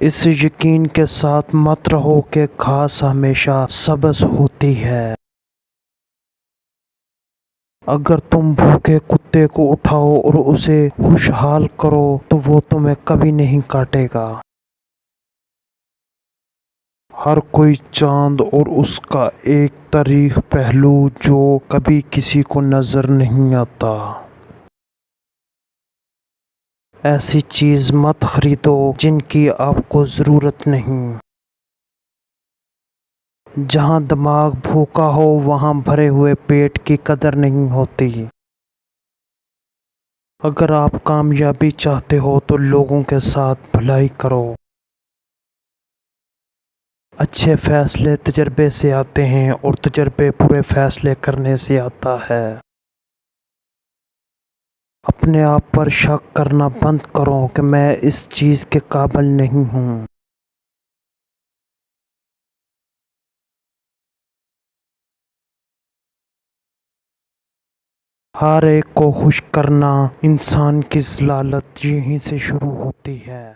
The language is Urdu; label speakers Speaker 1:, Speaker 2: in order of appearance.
Speaker 1: اس یقین کے ساتھ مت رہو کہ گھاس ہمیشہ سبز ہوتی ہے۔ اگر تم بھوکے کتے کو اٹھاؤ اور اسے خوشحال کرو تو وہ تمہیں کبھی نہیں کاٹے گا۔ ہر کوئی چاند اور اس کا ایک تاریخی پہلو جو کبھی کسی کو نظر نہیں آتا۔ ایسی چیز مت خریدو جن کی آپ کو ضرورت نہیں۔ جہاں دماغ بھوکا ہو وہاں بھرے ہوئے پیٹ کی قدر نہیں ہوتی۔ اگر آپ کامیابی چاہتے ہو تو لوگوں کے ساتھ بھلائی کرو۔ اچھے فیصلے تجربے سے آتے ہیں اور تجربے برے فیصلے کرنے سے آتا ہے۔ اپنے آپ پر شک کرنا بند کرو کہ میں اس چیز کے قابل نہیں ہوں۔ ہر ایک کو خوش کرنا انسان کی ذلت یہیں سے شروع ہوتی ہے۔